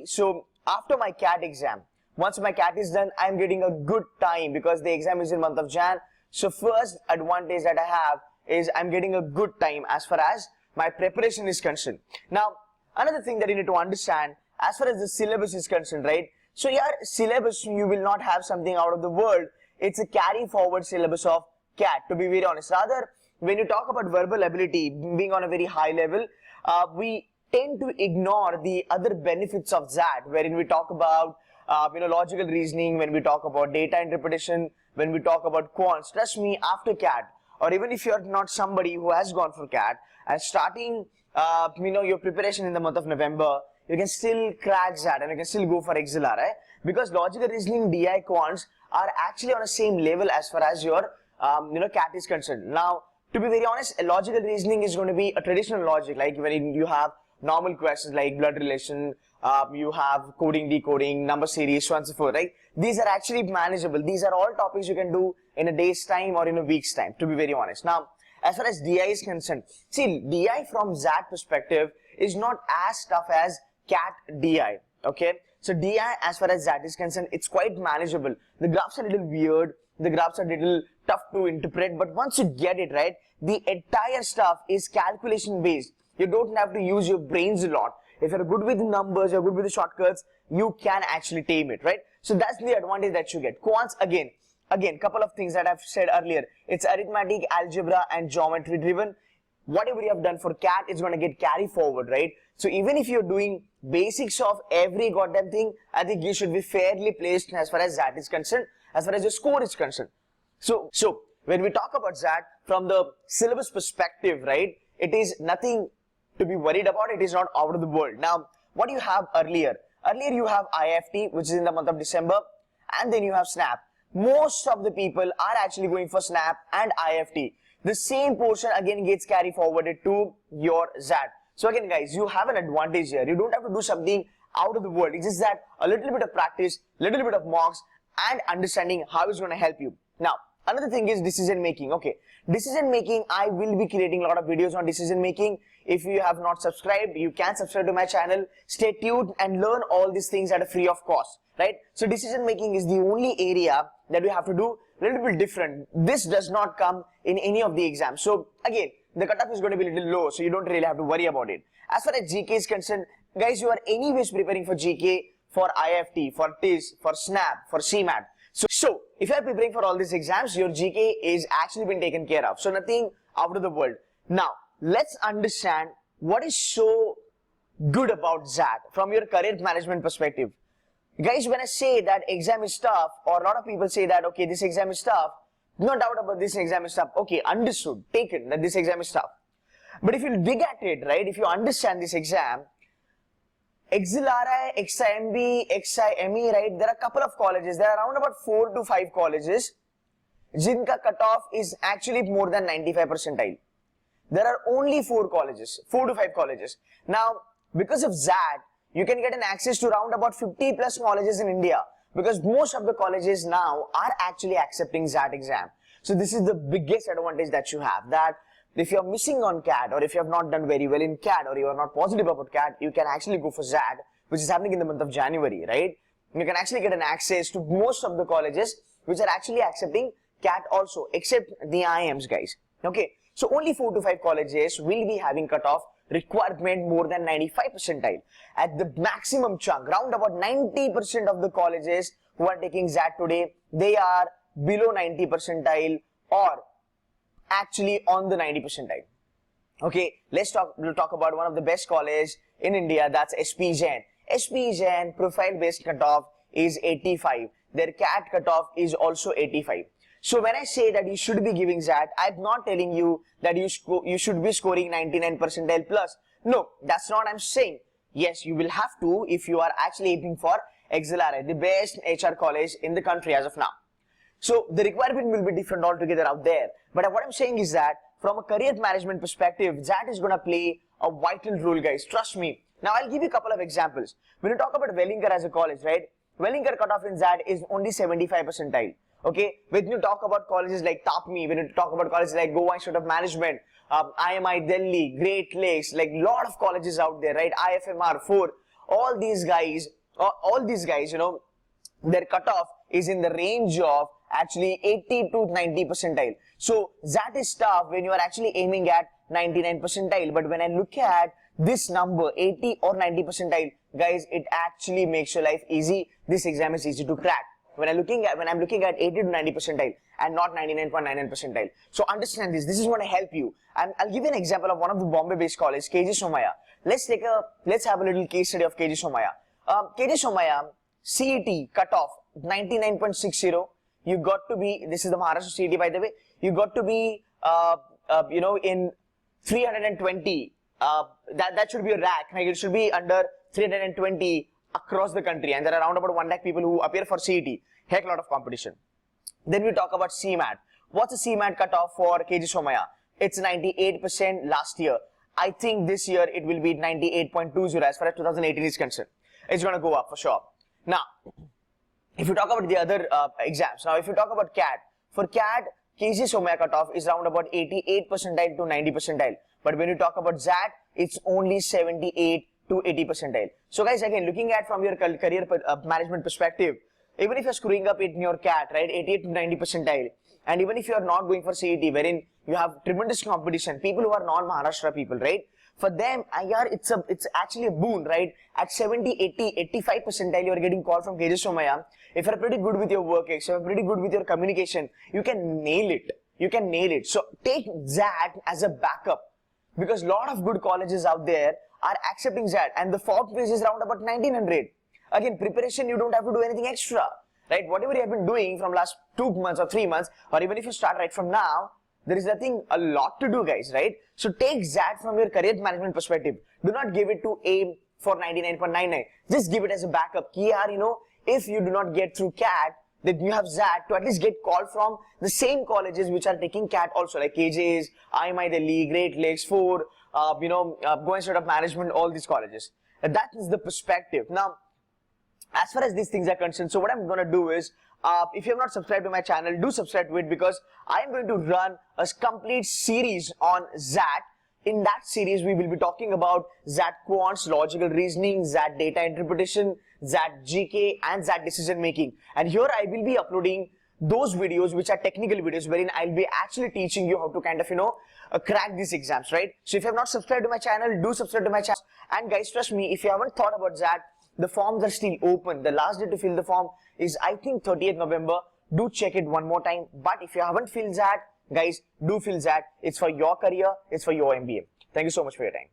So after my CAT exam, once my CAT is done, I'm getting a good time because the exam is in month of Jan. So first advantage that I have is I'm getting a good time as far as my preparation is concerned. Now, another thing that you need to understand as far as the syllabus is concerned, right? So your syllabus, you will not have something out of the world. It's a carry forward syllabus of CAT, to be very honest. Rather, when you talk about verbal ability being on a very high level, we tend to ignore the other benefits of XAT, wherein we talk about logical reasoning, when we talk about data interpretation, when we talk about quants. Trust me, after CAT, or even if you're not somebody who has gone for CAT, and starting your preparation in the month of November, you can still crack XAT and you can still go for XLR, right? Because logical reasoning, DI, quants are actually on the same level as far as your CAT is concerned. Now, to be very honest, logical reasoning is going to be a traditional logic, like when you have normal questions like blood relation, you have coding, decoding, number series, so on and so forth, right? These are actually manageable. These are all topics you can do in a day's time or in a week's time, to be very honest. Now, as far as DI is concerned, see, DI from XAT perspective is not as tough as CAT DI, okay? So DI, as far as XAT is concerned, it's quite manageable. The graphs are a little weird, the graphs are a little tough to interpret, but once you get it right, the entire stuff is calculation based. You don't have to use your brains a lot. If you're good with numbers, you're good with the shortcuts, you can actually tame it, right? So that's the advantage that you get. Quants, again, couple of things that I've said earlier. It's arithmetic, algebra, and geometry driven. Whatever you have done for CAT is going to get carry forward, right? So even if you're doing basics of every goddamn thing, I think you should be fairly placed as far as XAT is concerned, as far as your score is concerned. So when we talk about XAT from the syllabus perspective, right, it is nothing to be worried about. It is not out of the world. Now, what do you have earlier? Earlier you have IFT, which is in the month of December, and then you have SNAP. Most of the people are actually going for SNAP and IFT. The same portion again gets carry forwarded to your XAT. So again, guys, you have an advantage here. You don't have to do something out of the world. It's just that a little bit of practice, little bit of mocks, and understanding how it's going to help you. Now, another thing is decision making. Okay, decision making, I will be creating a lot of videos on decision making. If you have not subscribed, you can subscribe to my channel. Stay tuned and learn all these things at a free of cost, right? So decision making is the only area that we have to do a little bit different. This does not come in any of the exams. So again, the cutoff is going to be a little low, so you don't really have to worry about it. As far as GK is concerned, guys, you are anyways preparing for GK, for IFT, for TIS, for SNAP, for CMAT. So if you are preparing for all these exams, your GK is actually been taken care of. So nothing out of the world. Now, let's understand what is so good about XAT from your career management perspective. Guys, when I say that exam is tough, or a lot of people say that, okay, this exam is tough, no doubt about this exam is tough. Okay, understood, taken that this exam is tough. But if you dig at it, right, if you understand this exam, XLRI, XIMB, XIME, right, there are a couple of colleges, there are around about 4 to 5 colleges, jinka cutoff is actually more than 95 percentile. There are only 4 to 5 colleges. Now, because of XAT, you can get an access to around about 50 plus colleges in India, because most of the colleges now are actually accepting XAT exam. So this is the biggest advantage that you have, that if you're missing on CAT, or if you have not done very well in CAT, or you are not positive about CAT, you can actually go for XAT, which is happening in the month of January, right? You can actually get an access to most of the colleges which are actually accepting CAT also, except the IIMs, guys. Okay, so only 4 to 5 colleges will be having cutoff requirement more than 95 percentile. At the maximum chunk, round about 90% of the colleges who are taking XAT today, they are below 90 percentile or actually on the 90 percentile. Okay, let's talk about one of the best colleges in India, that's SP Jain. SP Jain profile based cutoff is 85. Their CAT cutoff is also 85. So when I say that you should be giving XAT, I'm not telling you that you should be scoring 99 percentile plus. No, that's not what I'm saying. Yes, you will have to if you are actually aiming for XLRI, the best HR college in the country as of now. So the requirement will be different altogether out there. But what I'm saying is that from a career management perspective, XAT is going to play a vital role, guys. Trust me. Now I'll give you a couple of examples. When you talk about Wellinger as a college, right? Wellinger cutoff in XAT is only 75 percentile. Okay, when you talk about colleges like TAPMI, when you talk about colleges like Goa Institute of Management, IMI Delhi, Great Lakes, like lot of colleges out there, right? IFMR 4, all these guys, you know, their cutoff is in the range of actually 80 to 90 percentile. So that is tough when you are actually aiming at 99 percentile. But when I look at this number, 80 or 90 percentile, guys, it actually makes your life easy. This exam is easy to crack. When I'm looking at 80 to 90 percentile and not 99.99 percentile. So understand this. This is going to help you. And I'll give you an example of one of the Bombay-based college, KG Somaya. Let's have a little case study of KG Somaya. KG Somaya, CET cutoff 99.60. You got to be, this is the Maharashtra CET by the way, you got to be, you know, in 320, that should be a rack, right? It should be under 320 across the country, and there are around about 1 lakh people who appear for CET, heck lot of competition. Then we talk about CMAT. What's the CMAT cutoff for KG Somaya? It's 98% last year. I think this year it will be 98.20 as far as 2018 is concerned. It's going to go up for sure. Now, if you talk about the other exams, now if you talk about CAT, for CAT, KG Somaya cutoff is around about 88 percentile to 90 percentile. But when you talk about XAT, it's only 78 to 80 percentile. So guys, again, looking at from your career management perspective, even if you're screwing up in your CAT, right, 88 to 90 percentile, and even if you're not going for CET, wherein you have tremendous competition, people who are non-Maharashtra people, right, for them, it's actually a boon, right? At 70, 80, 85 percentile, you're getting called from KG Somaya. If you're pretty good with your work, if you're pretty good with your communication, you can nail it. You can nail it. So take XAT as a backup, because a lot of good colleges out there are accepting XAT, and the form fees is around about 1900. Again, preparation, you don't have to do anything extra, right? Whatever you have been doing from last 2 months or 3 months, or even if you start right from now, there is nothing a lot to do, guys, right? So take XAT from your career management perspective. Do not give it to aim for 99.99. Just give it as a backup. You know, if you do not get through CAT, then you have XAT to at least get called from the same colleges which are taking CAT also, like KJ's, IMI Delhi, Great Lakes, Ford, you know, Goa Institute of Management, all these colleges. That is the perspective. Now, as far as these things are concerned, so what I'm going to do is, if you have not subscribed to my channel, do subscribe to it, because I am going to run a complete series on XAT. In that series, we will be talking about XAT Quants, logical reasoning, XAT data interpretation, XAT GK, and XAT decision making. And here I will be uploading those videos which are technical videos, wherein I'll be actually teaching you how to kind of, you know, crack these exams, right? So if you have not subscribed to my channel, do subscribe to my channel. And guys, trust me, if you haven't thought about XAT, the forms are still open. The last day to fill the form is, I think, 30th November. Do check it one more time. But if you haven't filled XAT, guys, do fill XAT. It's for your career. It's for your MBA. Thank you so much for your time.